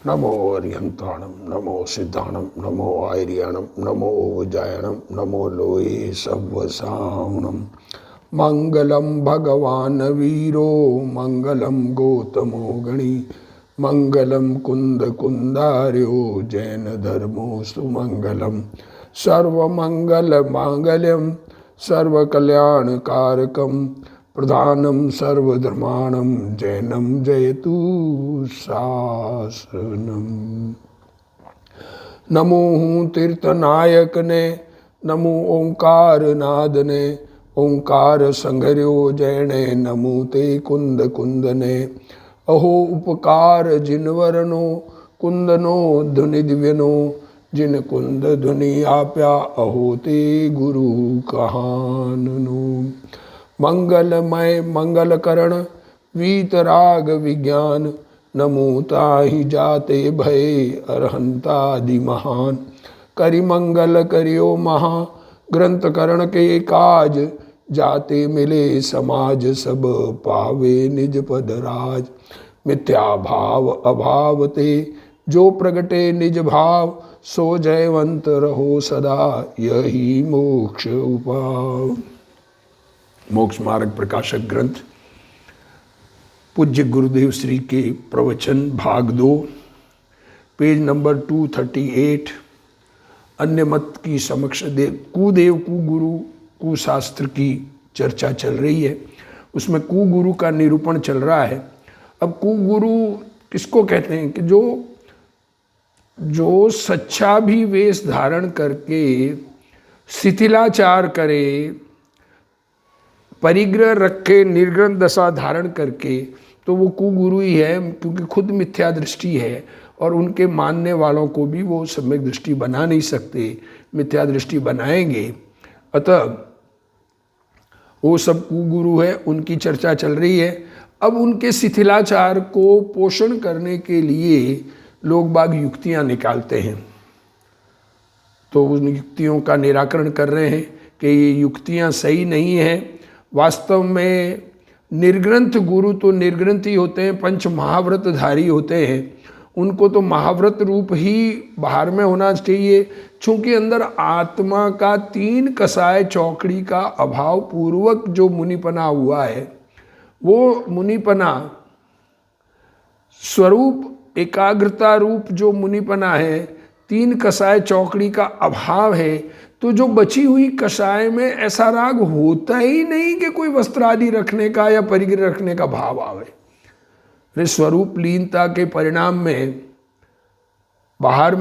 नमो अर्यंताणम, नमो सिद्धाणम, नमो आर्याणम, नमो उजायणम, नमो लोये सव्वसावणम। मंगलम भगवान वीरो, मंगलम गौतमो गणी, मंगलम कुंद कुंदार्यो, जैन धर्मो सुमंगलम। सर्वमंगल मांगल्यम, सर्वकल्याणकारकम, प्रधानम सर्वधर्माणम, जैनम जयतु शासनम। नमो हूँ तीर्थनायक ने, नमो ओंकार नाद ने, ओंकार संघर्यो जैने, नमो ते कुंद कुंदने। अहो उपकार जिनवरनो, कुंदनो धुनि दिव्यनो, जिन कुंद धुनि आप्या, अहो ते गुरु कहाननो। मंगलमय मंगलकरण, वीतराग विज्ञान, नमो ताहि जाते भय, अरहंतादि महान। करि मंगल करियो महा, ग्रंथ करण के काज, जाते मिले समाज, सब पावे निज पद राज। मिथ्या भाव अभाव ते, जो प्रगटे निज भाव, सो जयवंत रहो सदा, यही मोक्ष उपाय। मोक्ष मार्ग प्रकाशक ग्रंथ पूज्य गुरुदेव श्री के प्रवचन भाग 2, पेज नंबर 238। अन्य मत की समक्ष कुदेव कुगुरु कुशास्त्र की चर्चा चल रही है। उसमें कुगुरु का निरूपण चल रहा है। अब कुगुरु किसको कहते हैं कि जो सच्चा भी वेश धारण करके शिथिलाचार करे, परिग्रह रखे, निर्ग्रंथ दशा धारण करके, तो वो कुगुरु ही है, क्योंकि खुद मिथ्या दृष्टि है और उनके मानने वालों को भी वो सम्यक दृष्टि बना नहीं सकते, मिथ्या दृष्टि बनाएंगे। अतः वो सब कुगुरु है, उनकी चर्चा चल रही है। अब उनके शिथिलाचार को पोषण करने के लिए लोग बाग युक्तियां निकालते हैं, तो उन युक्तियों का निराकरण कर रहे हैं कि ये युक्तियां सही नहीं हैं। वास्तव में निर्ग्रंथ गुरु तो निर्ग्रंथ ही होते हैं, पंच महाव्रतधारी होते हैं। उनको तो महाव्रत रूप ही बाहर में होना चाहिए, चूँकि अंदर आत्मा का 3 कसाय चौकड़ी का अभाव पूर्वक जो मुनिपना हुआ है, वो मुनिपना स्वरूप एकाग्रता रूप जो मुनिपना है, 3 कसाय चौकड़ी का अभाव है। तो जो बची हुई कषाय में ऐसा राग होता ही नहीं कि कोई वस्त्र आदि रखने का या परिग्रह रखने का भाव आवे। अरे स्वरूप लीनता के परिणाम में बाहर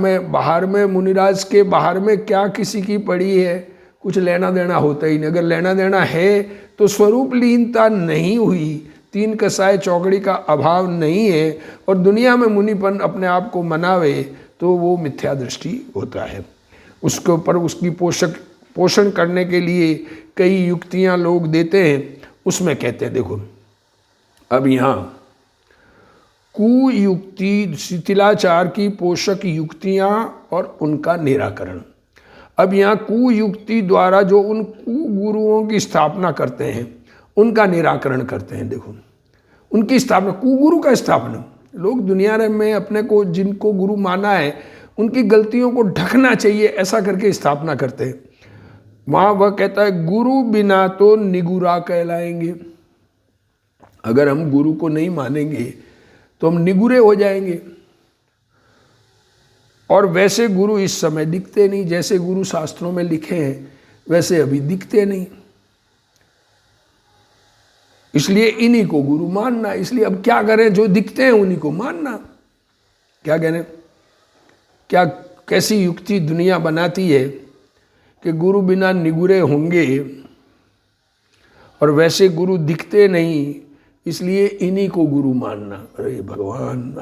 में मुनिराज के बाहर में क्या किसी की पड़ी है, कुछ लेना देना होता ही नहीं। अगर लेना देना है तो स्वरूप लीनता नहीं हुई, 3 कसाय चौकड़ी का अभाव नहीं है, और दुनिया में मुनिपन अपने आप को मनावे, तो वो मिथ्या दृष्टि होता है। उसके ऊपर उसकी पोषण करने के लिए कई युक्तियां लोग देते हैं। उसमें कहते हैं, देखो अब यहाँ कुयुक्ति, शिथिलाचार की पोषक युक्तियां और उनका निराकरण। अब यहाँ कुयुक्ति द्वारा जो उन कुगुरुओं की स्थापना करते हैं, उनका निराकरण करते हैं। देखो उनकी स्थापना, कुगुरु का स्थापना, लोग दुनिया में अपने को जिनको गुरु माना है उनकी गलतियों को ढकना चाहिए, ऐसा करके स्थापना करते हैं। वहाँ वह कहता है गुरु बिना तो निगुरा कहलाएंगे। अगर हम गुरु को नहीं मानेंगे तो हम निगुरे हो जाएंगे। और वैसे गुरु इस समय दिखते नहीं, जैसे गुरु शास्त्रों में लिखे हैं वैसे अभी दिखते नहीं। इसलिए इन्हीं को गुरु मानना। इसलिए अब क्या करें, जो दिखते हैं उन्हीं को मानना। क्या करें, क्या कैसी युक्ति दुनिया बनाती है कि गुरु बिना निगुरे होंगे और वैसे गुरु दिखते नहीं, इसलिए इन्हीं को गुरु मानना। अरे भगवान,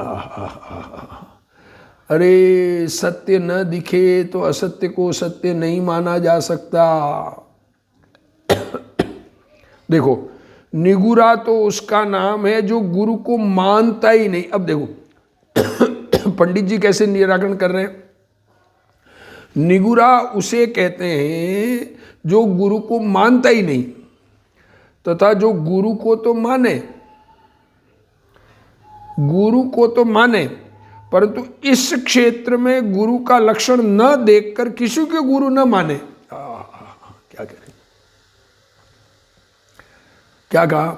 अरे सत्य न दिखे तो असत्य को सत्य नहीं माना जा सकता। देखो निगुरा तो उसका नाम है जो गुरु को मानता ही नहीं। अब देखो पंडित जी कैसे निराकरण कर रहे हैं। निगुरा उसे कहते हैं जो गुरु को मानता ही नहीं, तथा जो गुरु को तो माने, गुरु को तो माने परंतु इस क्षेत्र में गुरु का लक्षण न देखकर किसी को गुरु न माने। क्या करें, क्या कहा?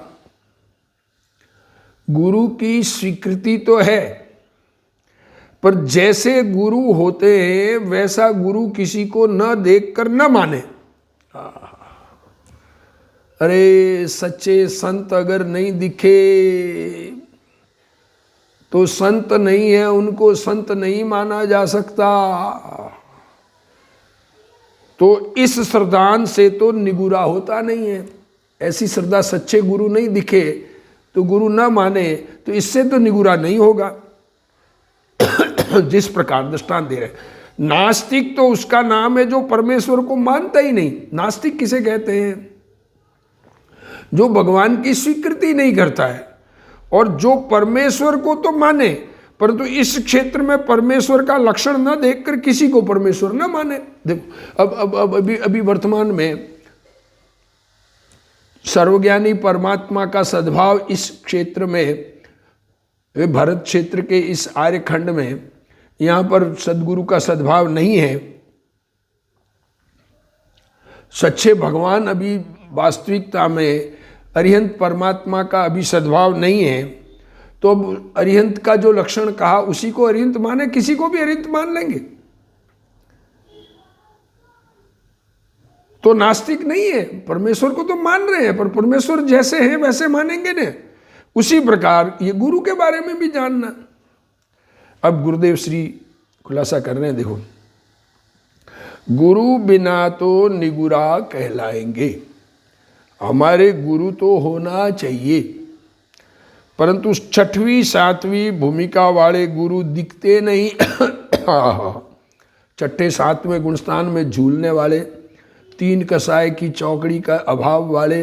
गुरु की स्वीकृति तो है, पर जैसे गुरु होते हैं वैसा गुरु किसी को न देखकर न माने। अरे सच्चे संत अगर नहीं दिखे तो संत नहीं है, उनको संत नहीं माना जा सकता। तो इस श्रद्धांत से तो निगुरा होता नहीं है। ऐसी श्रद्धा, सच्चे गुरु नहीं दिखे तो गुरु ना माने, तो इससे तो निगुरा नहीं होगा। जिस प्रकार दृष्टांत दे रहे, नास्तिक तो उसका नाम है जो परमेश्वर को मानता ही नहीं। नास्तिक किसे कहते हैं? जो भगवान की स्वीकृति नहीं करता है, और जो परमेश्वर को तो माने परंतु इस क्षेत्र में परमेश्वर का लक्षण न देखकर किसी को परमेश्वर न माने। देखो अब अभी वर्तमान में सर्वज्ञानी परमात्मा का सद्भाव इस क्षेत्र में, भारत क्षेत्र के इस आर्यखंड में, यहाँ पर सद्गुरु का सद्भाव नहीं है। सच्चे भगवान अभी वास्तविकता में अरिहंत परमात्मा का अभी सद्भाव नहीं है। तो अब अरिहंत का जो लक्षण कहा उसी को अरिहंत माने, किसी को भी अरिहंत मान लेंगे तो नास्तिक नहीं है। परमेश्वर को तो मान रहे हैं, पर परमेश्वर जैसे हैं वैसे मानेंगे ना। उसी प्रकार ये गुरु के बारे में भी जानना। अब गुरुदेव श्री खुलासा कर रहे हैं, देखो, गुरु बिना तो निगुरा कहलाएंगे। हमारे गुरु तो होना चाहिए, परंतु छठवीं सातवीं भूमिका वाले गुरु दिखते नहीं। छठे सातवें गुणस्थान में झूलने वाले, तीन कसाय की चौकड़ी का अभाव वाले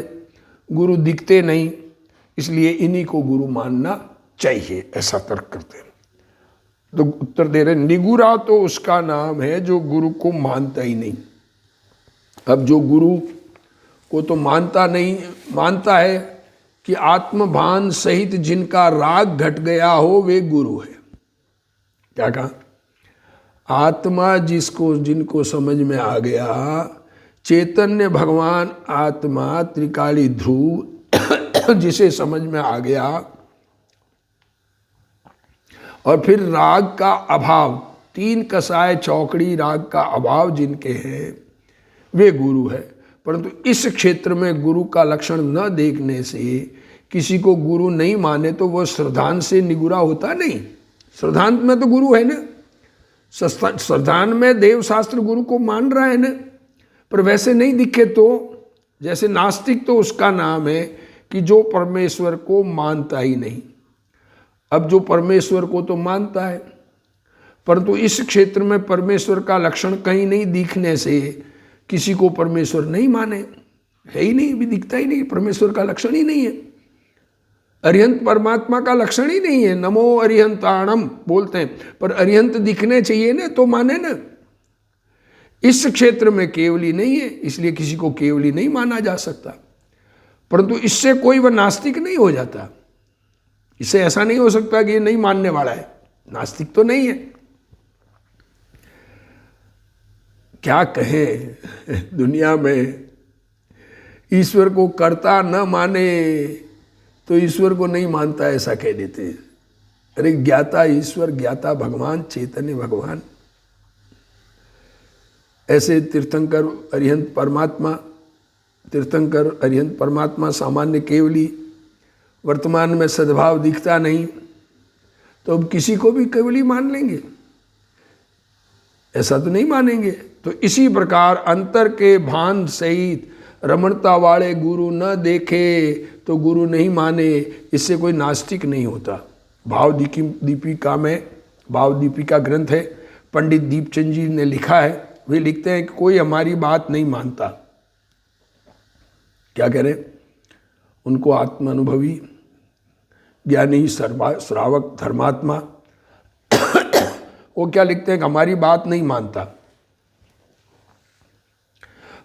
गुरु दिखते नहीं, इसलिए इन्हीं को गुरु मानना चाहिए, ऐसा तर्क करते हैं। तो उत्तर दे रहे, निगुरा तो उसका नाम है जो गुरु को मानता ही नहीं। अब जो गुरु को तो मानता है कि आत्मभान सहित जिनका राग घट गया हो वे गुरु है। क्या कहा? आत्मा जिनको समझ में आ गया, चैतन्य भगवान आत्मा त्रिकाली ध्रुव जिसे समझ में आ गया, और फिर राग का अभाव, तीन कसाय चौकड़ी राग का अभाव जिनके हैं वे गुरु है। परंतु इस क्षेत्र में गुरु का लक्षण न देखने से किसी को गुरु नहीं माने तो वह श्रद्धांत से निगुरा होता नहीं। श्रद्धांत में तो गुरु है ना, श्रद्धांत में देव शास्त्र गुरु को मान रहा है ना, पर वैसे नहीं दिखे तो जैसे नास्तिक तो उसका नाम है कि जो परमेश्वर को मानता ही नहीं। अब जो परमेश्वर को तो मानता है, परंतु इस क्षेत्र में परमेश्वर का लक्षण कहीं नहीं दिखने से किसी को परमेश्वर नहीं माने, है ही नहीं, भी दिखता ही नहीं, परमेश्वर का लक्षण ही नहीं है। अरिहंत परमात्मा का लक्षण ही नहीं है। नमो अरिहंताणम बोलते हैं, पर अरिहंत दिखने चाहिए ना तो माने ना। इस क्षेत्र में केवली नहीं है, इसलिए किसी को केवली नहीं माना जा सकता। परंतु इससे कोई वह नास्तिक नहीं हो जाता। इससे ऐसा नहीं हो सकता कि ये नहीं मानने वाला है, नास्तिक तो नहीं है। क्या कहें, दुनिया में ईश्वर को कर्ता न माने तो ईश्वर को नहीं मानता ऐसा कह देते हैं। अरे ज्ञाता ईश्वर, ज्ञाता भगवान, चैतन्य भगवान, ऐसे तीर्थंकर अरिहंत परमात्मा, तीर्थंकर अरिहंत परमात्मा सामान्य केवली वर्तमान में सद्भाव दिखता नहीं, तो अब किसी को भी केवली मान लेंगे? ऐसा तो नहीं मानेंगे। तो इसी प्रकार अंतर के भान सहित रमणता वाले गुरु न देखे तो गुरु नहीं माने, इससे कोई नास्तिक नहीं होता। भाव दीपिका में, भाव दीपिका ग्रंथ है, पंडित दीपचंद जी ने लिखा है। वे लिखते हैं कि कोई हमारी बात नहीं मानता। क्या कह रहे? उनको आत्मानुभवी ज्ञानी श्रावक धर्मात्मा वो क्या लिखते हैं कि हमारी बात नहीं मानता।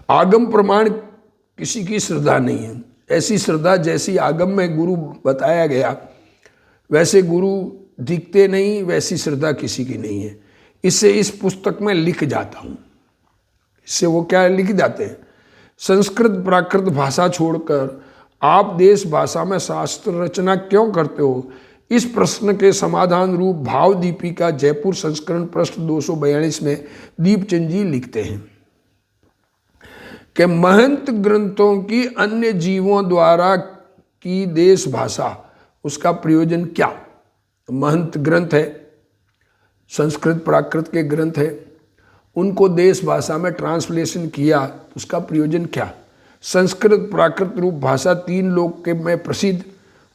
आगम प्रमाण किसी की श्रद्धा नहीं है। ऐसी श्रद्धा जैसी आगम में गुरु बताया गया वैसे गुरु दिखते नहीं वैसी श्रद्धा किसी की नहीं है। इससे इस पुस्तक में लिख जाता हूँ, इससे वो क्या लिख जाते हैं, संस्कृत प्राकृत भाषा छोड़कर आप देश भाषा में शास्त्र रचना क्यों करते हो, इस प्रश्न के समाधान रूप भाव दीपिका जयपुर संस्करण पृष्ठ 242 में दीपचंद जी लिखते हैं कि महंत ग्रंथों की अन्य जीवों द्वारा की देश भाषा, उसका प्रयोजन क्या। महंत ग्रंथ है, संस्कृत प्राकृत के ग्रंथ है, उनको देश भाषा में ट्रांसलेशन किया, उसका प्रयोजन क्या। संस्कृत प्राकृत रूप भाषा 3 लोक के में प्रसिद्ध,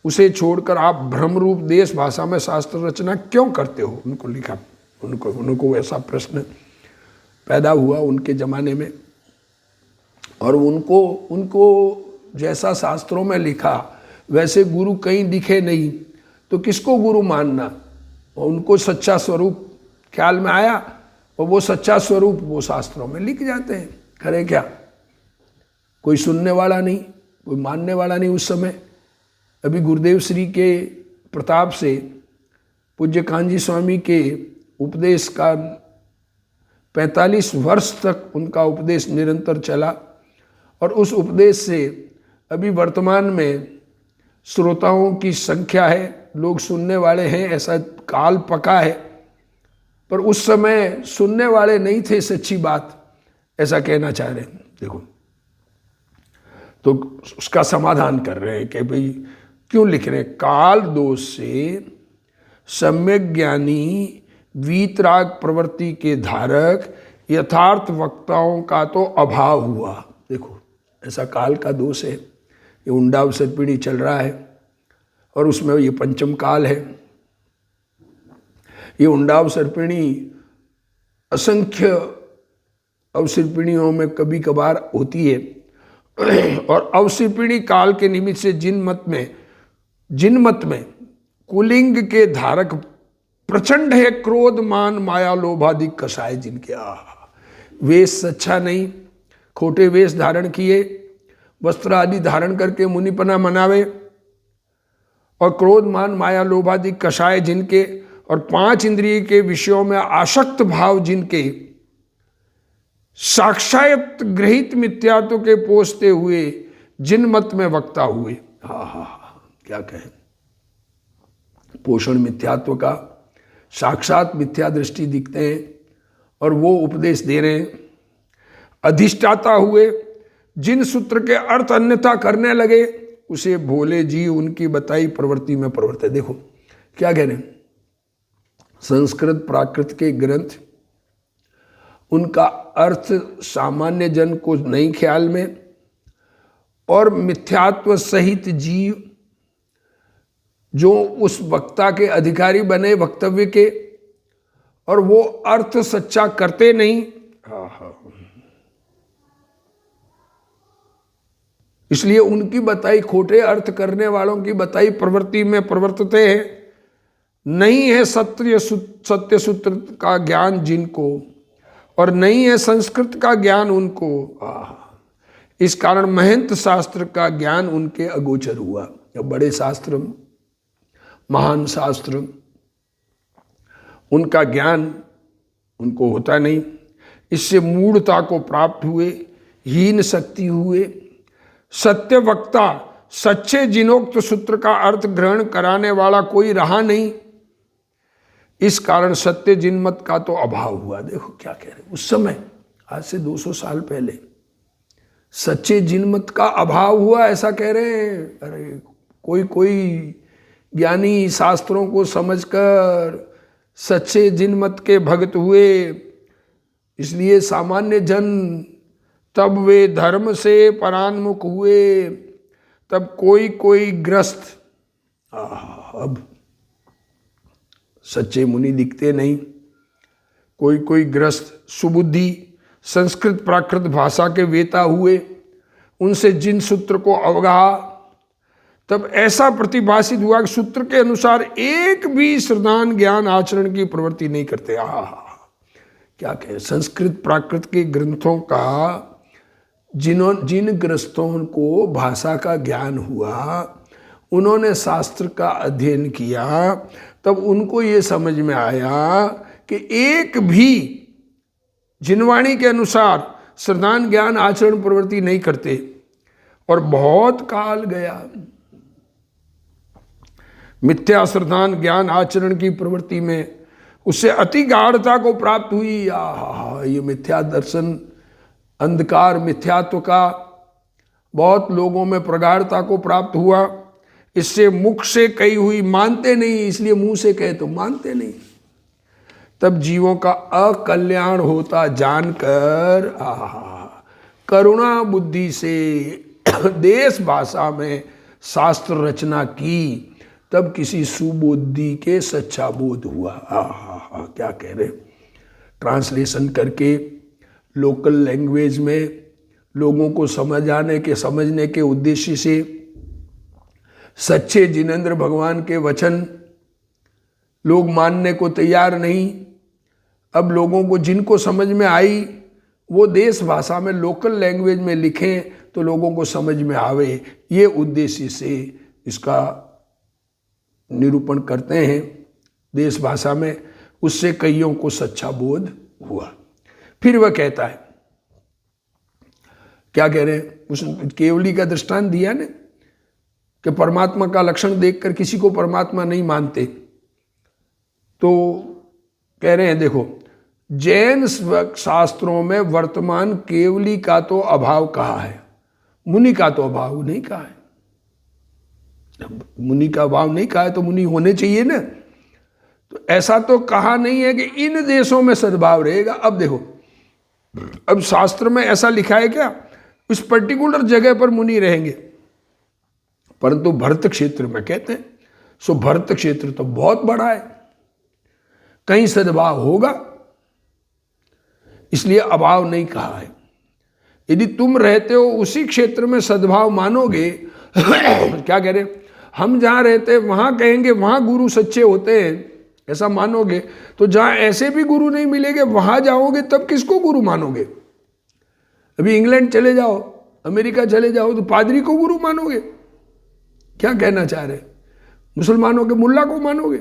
उसे छोड़कर आप भ्रम रूप देश भाषा में शास्त्र रचना क्यों करते हो। उनको लिखा, उनको ऐसा प्रश्न पैदा हुआ उनके ज़माने में, और उनको जैसा शास्त्रों में लिखा वैसे गुरु कहीं दिखे नहीं, तो किसको गुरु मानना। उनको सच्चा स्वरूप ख्याल में आया और वो सच्चा स्वरूप वो शास्त्रों में लिख जाते हैं। करे क्या, कोई सुनने वाला नहीं, कोई मानने वाला नहीं उस समय। अभी गुरुदेव श्री के प्रताप से पूज्य कांजी स्वामी के उपदेश का 45 वर्ष तक उनका उपदेश निरंतर चला, और उस उपदेश से अभी वर्तमान में श्रोताओं की संख्या है, लोग सुनने वाले हैं, ऐसा काल पका है। पर उस समय सुनने वाले नहीं थे सच्ची बात, ऐसा कहना चाह रहे हैं। देखो, तो उसका समाधान कर रहे हैं कि भाई क्यों लिख रहे हैं, काल दोष से सम्यक ज्ञानी वीतराग प्रवृत्ति के धारक यथार्थ वक्ताओं का तो अभाव हुआ। देखो, ऐसा काल का दोष है, ये उंडा अवसर पीढ़ी चल रहा है, और उसमें ये पंचम काल है। ये उंडा अवसर पीढ़ी असंख्य अवसर पीढ़ियों में कभी कभार होती है, और अवसर पीढ़ी काल के निमित्त से जिन मत में कुलिंग के धारक प्रचंड है, क्रोध मान माया लोभादि कषाय जिनके। वेश सच्चा नहीं, खोटे वेश धारण किए, वस्त्र आदि धारण करके मुनिपना मनावे, और क्रोध मान माया लोभादि कषाय जिनके, और 5 इंद्रिय के विषयों में आसक्त भाव जिनके, साक्षात ग्रहित मिथ्यात्व के पोषते हुए जिन मत में वक्ता हुए। क्या कहें, पोषण मिथ्यात्व का, साक्षात मिथ्या दृष्टि दिखते हैं और वो उपदेश दे रहे हैं। अधिष्ठाता हुए जिन सूत्र के अर्थ अन्यथा करने लगे, उसे भोले जी उनकी बताई प्रवृत्ति में प्रवर्ते। देखो क्या कह रहे हैं, संस्कृत प्राकृत के ग्रंथ, उनका अर्थ सामान्य जन को नहीं ख्याल में, और मिथ्यात्व सहित जीव जो उस वक्ता के अधिकारी बने वक्तव्य के, और वो अर्थ सच्चा करते नहीं। इसलिए उनकी बताई खोटे अर्थ करने वालों की बताई प्रवृत्ति में प्रवर्तते हैं। नहीं है सत्य सूत्र का ज्ञान जिनको, और नहीं है संस्कृत का ज्ञान उनको। इस कारण महंत शास्त्र का ज्ञान उनके अगोचर हुआ। बड़े शास्त्र, महान शास्त्र, उनका ज्ञान उनको होता नहीं। इससे मूढ़ता को प्राप्त हुए, हीन शक्ति हुए। सत्य वक्ता, सच्चे जिनोक्त सूत्र का अर्थ ग्रहण कराने वाला कोई रहा नहीं। इस कारण सत्य जिनमत का तो अभाव हुआ। देखो क्या कह रहे, उस समय आज से 200 साल पहले सच्चे जिनमत का अभाव हुआ, ऐसा कह रहे हैं। अरे कोई ज्ञानी शास्त्रों को समझकर सच्चे जिनमत के भक्त हुए, इसलिए सामान्य जन तब वे धर्म से परान्मुख हुए। तब कोई ग्रस्त, अब सच्चे मुनि दिखते नहीं, कोई ग्रस्त सुबुद्धि संस्कृत प्राकृत भाषा के वेता हुए, उनसे जिन सूत्र को अवगाहा। तब ऐसा प्रतिभासित हुआ कि सूत्र के अनुसार एक भी श्रद्धान ज्ञान आचरण की प्रवृत्ति नहीं करते। क्या कहें, संस्कृत प्राकृत के ग्रंथों का जिन ग्रस्तों को भाषा का ज्ञान हुआ, उन्होंने शास्त्र का अध्ययन किया, तब उनको ये समझ में आया कि एक भी जिनवाणी के अनुसार श्रद्धान ज्ञान आचरण प्रवृत्ति नहीं करते, और बहुत काल गया मिथ्या श्रद्धान ज्ञान आचरण की प्रवृत्ति में, उससे अति गाढ़ता को प्राप्त हुई। ये मिथ्या दर्शन, अंधकार मिथ्यात्व का बहुत लोगों में प्रगाढ़ता को प्राप्त हुआ। इससे मुख से कही हुई मानते नहीं, इसलिए मुंह से कहे तो मानते नहीं। तब जीवों का अकल्याण होता जानकर करुणा बुद्धि से देश भाषा में शास्त्र रचना की। तब किसी सुबुद्धि के सच्चा बोध हुआ। क्या कह रहे, ट्रांसलेशन करके लोकल लैंग्वेज में लोगों को समझने के उद्देश्य से सच्चे जिनेंद्र भगवान के वचन लोग मानने को तैयार नहीं। अब लोगों को जिनको समझ में आई वो देश भाषा में लोकल लैंग्वेज में लिखें तो लोगों को समझ में आवे, ये उद्देश्य से इसका निरूपण करते हैं देश भाषा में। उससे कईयों को सच्चा बोध हुआ। फिर वह कहता है, क्या कह रहे हैं, उस केवली का दृष्टांत दिया ने कि परमात्मा का लक्षण देखकर किसी को परमात्मा नहीं मानते। तो कह रहे हैं देखो, जैन शास्त्रों में वर्तमान केवली का तो अभाव कहा है, मुनि का तो अभाव नहीं कहा है। मुनि का अभाव नहीं कहा है तो मुनि होने चाहिए ना। तो ऐसा तो कहा नहीं है कि इन देशों में सद्भाव रहेगा। अब देखो, अब शास्त्र में ऐसा लिखा है क्या इस पर्टिकुलर जगह पर मुनि रहेंगे, परंतु भरत क्षेत्र में कहते हैं। सो भरत क्षेत्र तो बहुत बड़ा है, कहीं सद्भाव होगा, इसलिए अभाव नहीं कहा है। यदि तुम रहते हो उसी क्षेत्र में सद्भाव मानोगे क्या कह रहे, हम जहां रहते हैं वहां कहेंगे वहां गुरु सच्चे होते हैं, ऐसा मानोगे, तो जहां ऐसे भी गुरु नहीं मिलेंगे वहां जाओगे तब किसको गुरु मानोगे। अभी इंग्लैंड चले जाओ, अमेरिका चले जाओ तो पादरी को गुरु मानोगे। क्या कहना चाह रहे, मुसलमानों के मुल्ला को मानोगे।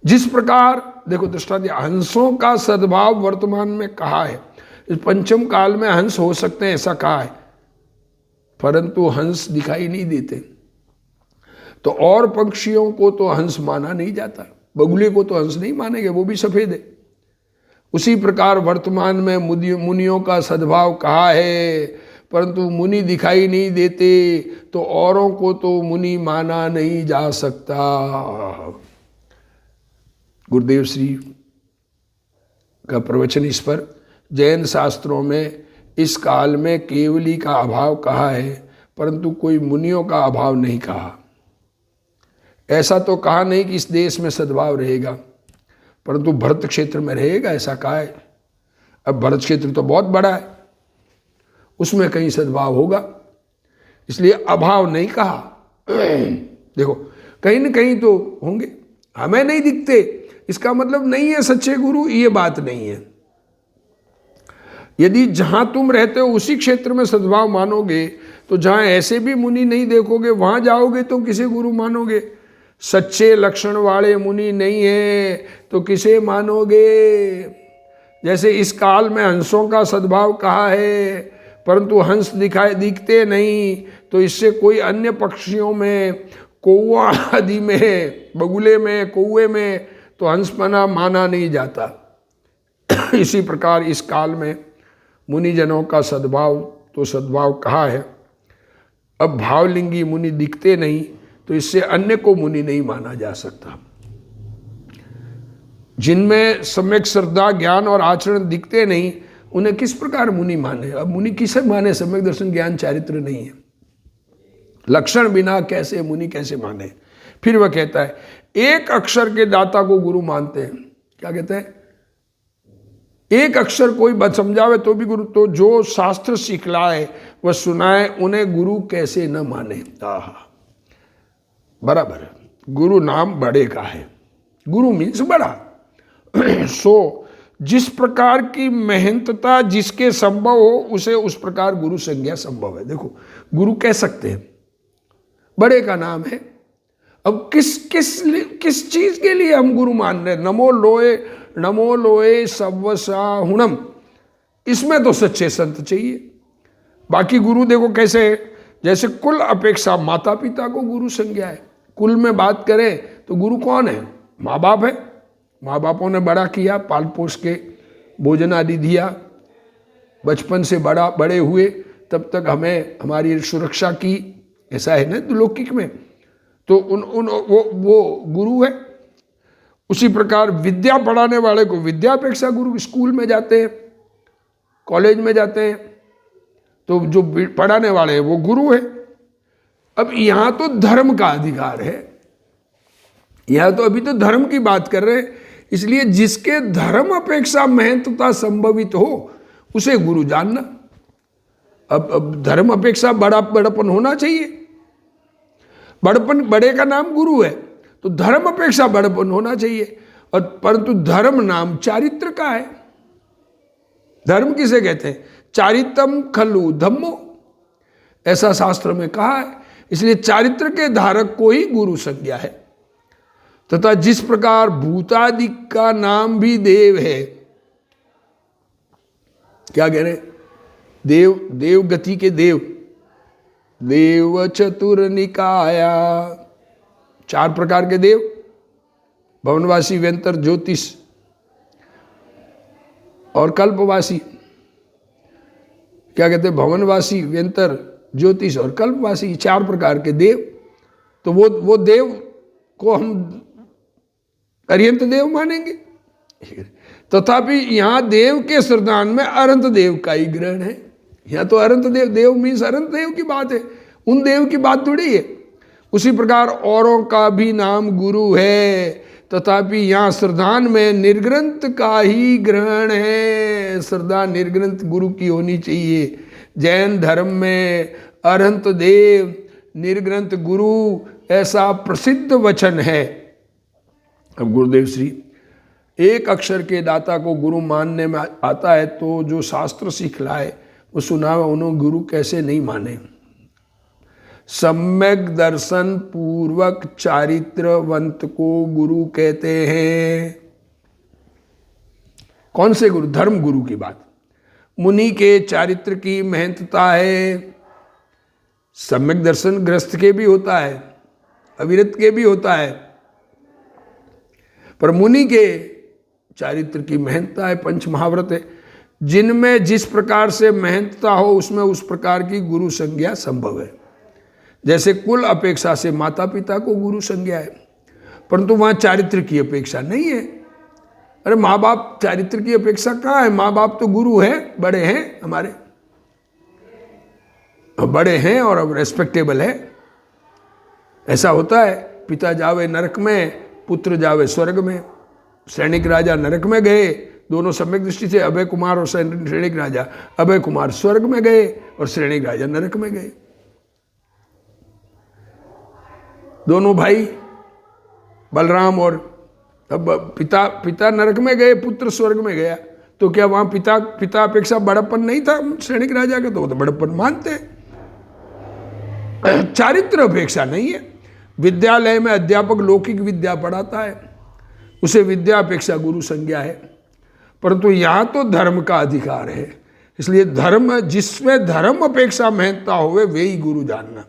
जिस प्रकार देखो दृष्टांत, हंसों का सद्भाव वर्तमान में कहा है, इस पंचम काल में हंस हो सकते हैं ऐसा कहा है, परंतु हंस दिखाई नहीं देते। तो और पक्षियों को तो हंस माना नहीं जाता, बगुले को तो हंस नहीं मानेंगे, वो भी सफेद है। उसी प्रकार वर्तमान में मुनियों का सद्भाव कहा है, परंतु मुनि दिखाई नहीं देते, तो औरों को तो मुनि माना नहीं जा सकता। गुरुदेव श्री का प्रवचन इस पर, जैन शास्त्रों में इस काल में केवली का अभाव कहा है, परंतु कोई मुनियों का अभाव नहीं कहा। ऐसा तो कहा नहीं कि इस देश में सद्भाव रहेगा, परंतु भरत क्षेत्र में रहेगा ऐसा कहा है। अब भरत क्षेत्र तो बहुत बड़ा है, उसमें कहीं सद्भाव होगा, इसलिए अभाव नहीं कहा। देखो कहीं न कहीं तो होंगे, हमें नहीं दिखते इसका मतलब नहीं है सच्चे गुरु, ये बात नहीं है। यदि जहां तुम रहते हो उसी क्षेत्र में सद्भाव मानोगे, तो जहां ऐसे भी मुनि नहीं देखोगे वहां जाओगे तो किसे गुरु मानोगे। सच्चे लक्षण वाले मुनि नहीं है तो किसे मानोगे। जैसे इस काल में हंसों का सद्भाव कहा है, परंतु हंस दिखते नहीं, तो इससे कोई अन्य पक्षियों में, कौवा आदि में, बगुले में, कौवे में तो हंसपना माना नहीं जाता। इसी प्रकार इस काल में मुनिजनों का सद्भाव तो सद्भाव कहा है। अब भावलिंगी मुनि दिखते नहीं, तो इससे अन्य को मुनि नहीं माना जा सकता। जिनमें सम्यक श्रद्धा, ज्ञान और आचरण दिखते नहीं, उन्हें किस प्रकार मुनि माने। अब मुनि किसे माने, सम्यक दर्शन ज्ञान चारित्र नहीं है, लक्षण बिना कैसे मुनि कैसे माने। फिर वह कहता है, एक अक्षर के दाता को गुरु मानते हैं। क्या कहते हैं, एक अक्षर कोई बात समझावे तो भी गुरु, तो जो शास्त्र सिखलाए वह सुनाए, उन्हें गुरु कैसे न माने। बराबर है, गुरु नाम बड़े का है, गुरु मीन्स बड़ा। सो जिस प्रकार की मेहनतता जिसके संभव हो उसे उस प्रकार गुरु संज्ञा संभव है। देखो गुरु कह सकते हैं, बड़े का नाम है। अब किस चीज के लिए हम गुरु मान रहे हैं? नमो लोए सव्वसाहुणम, इसमें तो सच्चे संत चाहिए। बाकी गुरु देखो कैसे है, जैसे कुल अपेक्षा माता पिता को गुरु संज्ञा है। कुल में बात करें तो गुरु कौन है? माँ बाप है। माँ बापों ने बड़ा किया, पाल पोस के भोजन आदि दिया, बचपन से बड़े हुए, तब तक हमें हमारी सुरक्षा की, ऐसा है ना लौकिक में। तो वो गुरु है। उसी प्रकार विद्या पढ़ाने वाले को विद्या अपेक्षा गुरु, स्कूल में जाते हैं, कॉलेज में जाते हैं, तो जो पढ़ाने वाले हैं वो गुरु है। अब यहाँ तो धर्म का अधिकार है, यहाँ तो अभी तो धर्म की बात कर रहे हैं, इसलिए जिसके धर्म अपेक्षा महत्वता संभवित हो उसे गुरु जानना। अब धर्म अपेक्षा बड़ापन होना चाहिए, बड़े का नाम गुरु है तो धर्म अपेक्षा बड़पन होना चाहिए। और परंतु धर्म नाम चारित्र का है। धर्म किसे कहते हैं? चारित्रम खलु धम्मो, ऐसा शास्त्र में कहा है। इसलिए चारित्र के धारक को ही गुरु संज्ञा है। तथा जिस प्रकार भूतादि का नाम भी देव है, क्या कह रहे? देव गति के देव, देव चतुर निकाया, 4 प्रकार के देव, भवनवासी, व्यंतर, ज्योतिष और कल्पवासी। क्या कहते हैं? भवनवासी, व्यंतर, ज्योतिष और कल्पवासी, 4 प्रकार के देव। तो वो देव को हम अर्यंत देव मानेंगे। तथापि यहाँ देव के श्रद्धान में अनंत देव का ही ग्रहण है। यहाँ तो अनंत देव मीन्स अनंत देव की बात है, उन देव की बात थोड़ी है। उसी प्रकार औरों का भी नाम गुरु है, तथापि यहाँ श्रद्धान में निर्ग्रंथ का ही ग्रहण है। श्रद्धा निर्ग्रंथ गुरु की होनी चाहिए। जैन धर्म में अनंत देव निर्ग्रंथ गुरु ऐसा प्रसिद्ध वचन है। अब गुरुदेव श्री एक अक्षर के दाता को गुरु मानने में आता है तो जो शास्त्र सिखलाए वो सुनावे, उन्होंने गुरु कैसे नहीं माने। सम्यक दर्शन पूर्वक चारित्रवंत को गुरु कहते हैं। कौन से गुरु? धर्म गुरु की बात। मुनि के चारित्र की महत्ता है। सम्यक दर्शन ग्रस्त के भी होता है, अविरत के भी होता है, पर मुनि के चारित्र की महत्ता है। पंच महाव्रत है, जिनमें जिस प्रकार से महत्ता हो उसमें उस प्रकार की गुरु संज्ञा संभव है। जैसे कुल अपेक्षा से माता पिता को गुरु संज्ञा है, परंतु वहाँ चारित्र की अपेक्षा नहीं है। अरे माँ बाप चारित्र की अपेक्षा कहाँ है? माँ बाप तो गुरु है, बड़े हैं, हमारे बड़े हैं और अब रेस्पेक्टेबल है। ऐसा होता है, पिता जावे नरक में, पुत्र जावे स्वर्ग में। सैनिक राजा नरक में गए, दोनों सम्यक दृष्टि से, अभय कुमार और सैनिक राजा। अभय कुमार स्वर्ग में गए और सैनिक राजा नरक में गए। दोनों भाई बलराम और अब पिता नरक में गए, पुत्र स्वर्ग में गया। तो क्या वहां पिता अपेक्षा बड़प्पन नहीं था सैनिक राजा का? तो वो तो बड़प्पन मानते हैं। चारित्र अपेक्षा नहीं है। विद्यालय में अध्यापक लौकिक विद्या पढ़ाता है, उसे विद्या अपेक्षा गुरु संज्ञा है। परंतु यहाँ तो धर्म का अधिकार है, इसलिए धर्म, जिसमें धर्म अपेक्षा महत्ता होवे वे ही गुरु जानना।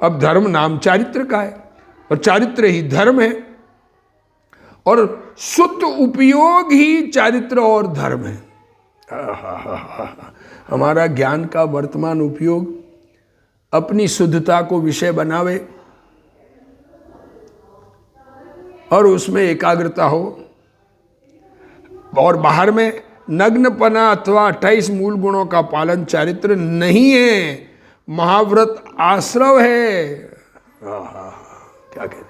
अब धर्म नाम चारित्र का है और चारित्र ही धर्म है, और शुद्ध उपयोग ही चारित्र और धर्म है। हमारा ज्ञान का वर्तमान उपयोग अपनी शुद्धता को विषय बनावे और उसमें एकाग्रता हो, और बाहर में नग्नपना अथवा 28 मूल गुणों का पालन चारित्र नहीं है, महाव्रत आश्रव है। क्या कहते हैं?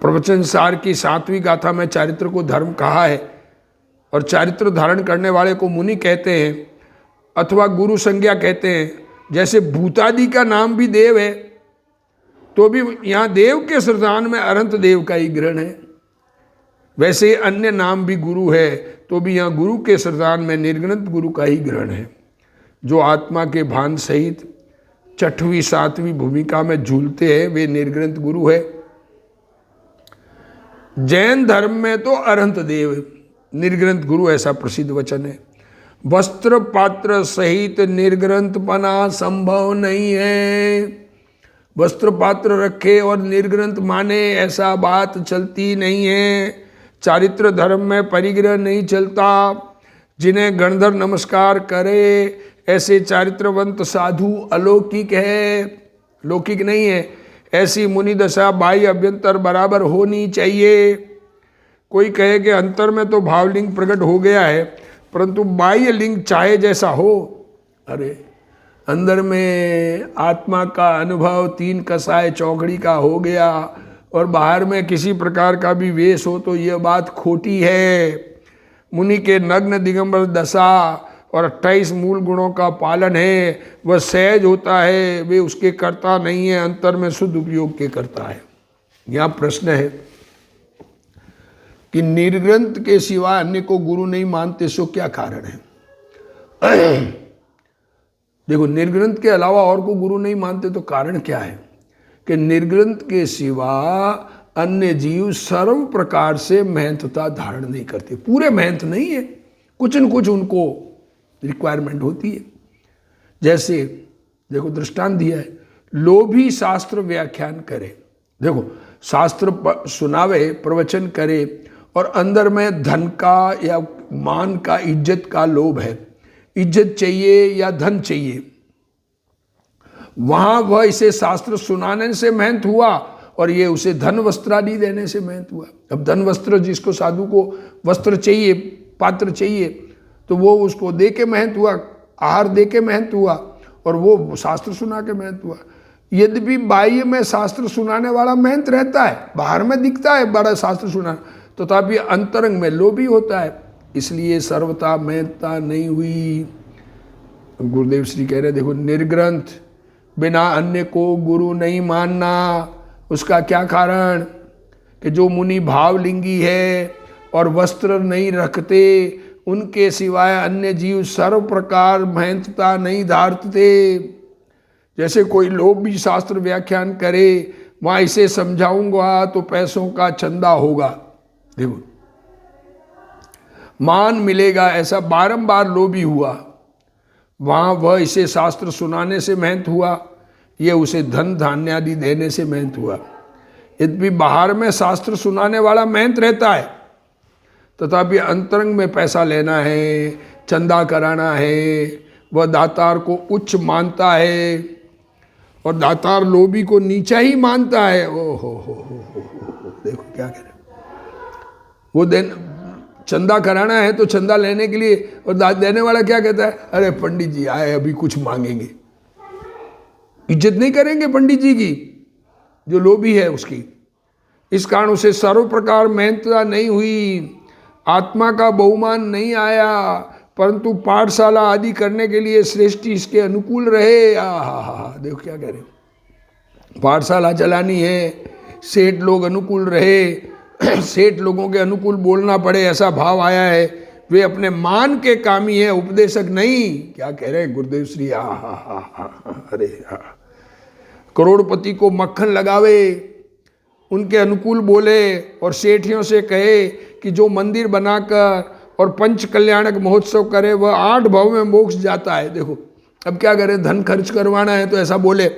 प्रवचन सार की 7वीं गाथा में चारित्र को धर्म कहा है, और चारित्र धारण करने वाले को मुनि कहते हैं अथवा गुरु संज्ञा कहते हैं। जैसे भूतादि का नाम भी देव है, तो भी यहाँ देव के श्रद्धान में अनंत देव का ही ग्रहण है। वैसे अन्य नाम भी गुरु है, तो भी यहाँ गुरु के श्रद्धान में निर्गुणित गुरु का ही ग्रहण है। जो आत्मा के भान सहित 6वीं 7वीं भूमिका में झूलते हैं वे निर्गुणित गुरु है। जैन धर्म में तो अरहंत देव निर्ग्रंथ गुरु ऐसा प्रसिद्ध वचन है। वस्त्र पात्र सहित निर्ग्रंथ पना संभव नहीं है। वस्त्र पात्र रखे और निर्ग्रंथ माने ऐसा बात चलती नहीं है। चारित्र धर्म में परिग्रह नहीं चलता। जिन्हें गणधर नमस्कार करे ऐसे चारित्रवंत साधु अलौकिक है, लौकिक नहीं है। ऐसी मुनि दशा बाह्य अभ्यंतर बराबर होनी चाहिए। कोई कहे कि अंतर में तो भावलिंग प्रकट हो गया है परंतु बाह्य लिंग चाहे जैसा हो। अरे अंदर में आत्मा का अनुभव 3 कसाय चौकड़ी का हो गया और बाहर में किसी प्रकार का भी वेश हो तो यह बात खोटी है। मुनि के नग्न दिगंबर दशा और 28 मूल गुणों का पालन है, वह सहज होता है, वे उसके कर्ता नहीं है, अंतर में शुद्ध उपयोग के करता है। यहाँ प्रश्न है कि निर्ग्रंथ के सिवा अन्य को गुरु नहीं मानते, सो क्या कारण है? देखो, निर्ग्रंथ के अलावा और को गुरु नहीं मानते तो कारण क्या है कि निर्ग्रंथ के सिवा अन्य जीव सर्व प्रकार से महंतता धारण नहीं करते। पूरे महंत नहीं है, कुछ न कुछ उनको रिक्वायरमेंट होती है। जैसे देखो दृष्टांत दिया है, लोभी शास्त्र व्याख्यान करे। देखो शास्त्र सुनावे, प्रवचन करे और अंदर में धन का या मान का, इज्जत का लोभ है, इज्जत चाहिए या धन चाहिए, वहां वह इसे शास्त्र सुनाने से महंत हुआ और ये उसे धन वस्त्र आदि देने से महंत हुआ। अब धन वस्त्र, जिसको साधु को वस्त्र चाहिए, पात्र चाहिए, तो वो उसको दे के महंत हुआ, आहार दे के महंत हुआ और वो शास्त्र सुना के महंत हुआ। यद्यपि बाह्य में शास्त्र सुनाने वाला महंत रहता है, बाहर में दिखता है बड़ा शास्त्र सुना, तथापि अंतरंग में लोभी होता है, इसलिए सर्वथा महंतता नहीं हुई। गुरुदेव श्री कह रहे देखो, निर्ग्रंथ बिना अन्य को गुरु नहीं मानना। उसका क्या कारण कि जो मुनि भावलिंगी है और वस्त्र नहीं रखते, उनके सिवाय अन्य जीव सर्व प्रकार महंतता नहीं धारते। जैसे कोई लोग भी शास्त्र व्याख्यान करे, वहाँ इसे समझाऊंगा तो पैसों का चंदा होगा, देखो मान मिलेगा, ऐसा बारंबार लोभी हुआ, वहाँ वह इसे शास्त्र सुनाने से महंत हुआ, ये उसे धन धान्य आदि देने से महंत हुआ। यद्यपि बाहर में शास्त्र सुनाने वाला महंत रहता है, तथापि अंतरंग में पैसा लेना है, चंदा कराना है, वह दातार को उच्च मानता है और दातार लोभी को नीचा ही मानता है। ओ हो, देखो क्या कह रहे, वो चंदा कराना है तो चंदा लेने के लिए, और देने वाला क्या कहता है, अरे पंडित जी आए अभी कुछ मांगेंगे। इज्जत नहीं करेंगे पंडित जी की, जो लोभी है उसकी। इस कारण उसे सर्व प्रकार मेहनता नहीं हुई, आत्मा का बहुमान नहीं आया, परंतु पाठशाला आदि करने के लिए श्रेष्ठी इसके अनुकूल रहे। देखो क्या कह रहे, पाठशाला चलानी है, सेठ लोग अनुकूल रहे, सेठ लोगों के अनुकूल बोलना पड़े, ऐसा भाव आया है। वे अपने मान के कामी है, उपदेशक नहीं। क्या कह रहे हैं गुरुदेव श्री, अरे करोड़पति को मक्खन लगावे, उनके अनुकूल बोले और सेठियों से कहे कि जो मंदिर बनाकर और पंच कल्याणक महोत्सव करे वह 8 भव में मोक्ष जाता है। देखो अब क्या करें, धन खर्च करवाना है तो ऐसा बोले,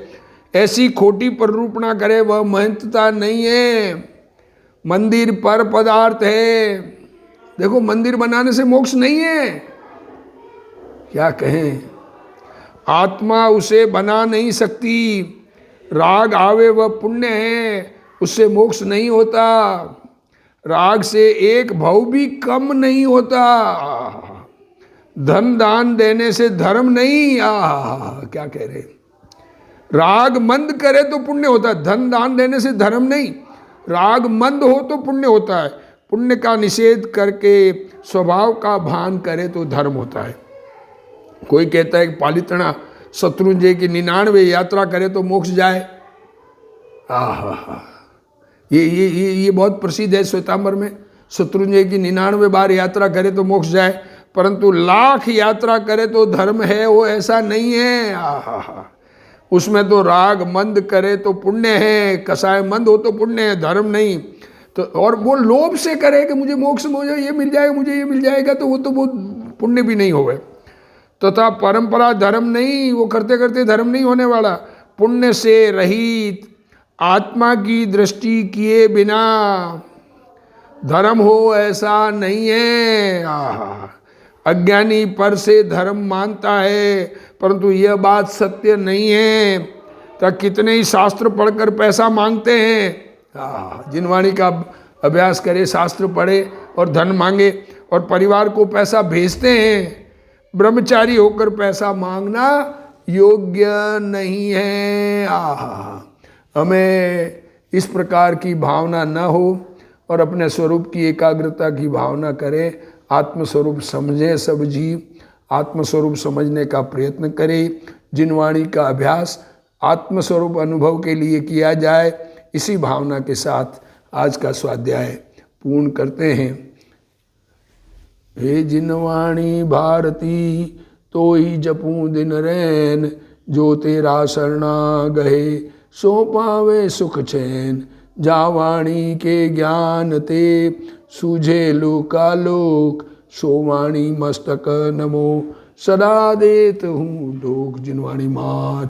ऐसी खोटी प्ररूपणा करे, वह महंतता नहीं है, मंदिर पर पदार्थ है। देखो मंदिर बनाने से मोक्ष नहीं है। क्या कहें, आत्मा उसे बना नहीं सकती, राग आवे वह पुण्य है, उससे मोक्ष नहीं होता, राग से एक भव भी कम नहीं होता, धन दान देने से धर्म नहीं। क्या कह रहे, राग मंद करे तो पुण्य होता है, धन दान देने से धर्म नहीं, राग मंद हो तो पुण्य होता है, पुण्य का निषेध करके स्वभाव का भान करे तो धर्म होता है। कोई कहता है कि पालितना शत्रुंजय की 99 यात्रा करे तो मोक्ष जाए। ये बहुत प्रसिद्ध है श्वेतांबर में, शत्रुंजय की 99 बार यात्रा करे तो मोक्ष जाए, परंतु 1,00,000 यात्रा करे तो धर्म है, वो ऐसा नहीं है। उसमें तो राग मंद करे तो पुण्य है, कसाय मंद हो तो पुण्य है, धर्म नहीं। तो और वो लोभ से करे कि मुझे मोक्ष हो जाए, ये मिल जाएगा, मुझे ये मिल जाएगा, तो वो पुण्य भी नहीं होगा। तथा परंपरा धर्म नहीं, वो करते करते धर्म नहीं होने वाला। पुण्य से रहित आत्मा की दृष्टि किए बिना धर्म हो ऐसा नहीं है। अज्ञानी पर से धर्म मानता है, परंतु यह बात सत्य नहीं है। तो कितने ही शास्त्र पढ़कर पैसा मांगते हैं। जिनवाणी का अभ्यास करे, शास्त्र पढ़े और धन मांगे और परिवार को पैसा भेजते हैं। ब्रह्मचारी होकर पैसा मांगना योग्य नहीं है। हमें इस प्रकार की भावना न हो और अपने स्वरूप की एकाग्रता की भावना करें। आत्मस्वरूप समझें, सब जीव आत्मस्वरूप समझने का प्रयत्न करें। जिनवाणी का अभ्यास आत्मस्वरूप अनुभव के लिए किया जाए, इसी भावना के साथ आज का स्वाध्याय पूर्ण करते हैं। हे जिनवाणी भारती तो ही जपूं दिन रैन, जो तेरा शरणा गहे सो पावे सुख चैन। जावाणी के ज्ञान ते सूझे लोकालोक, सोवाणी मस्तक नमो सदा देत हूँ लोक। जिनवाणी मात।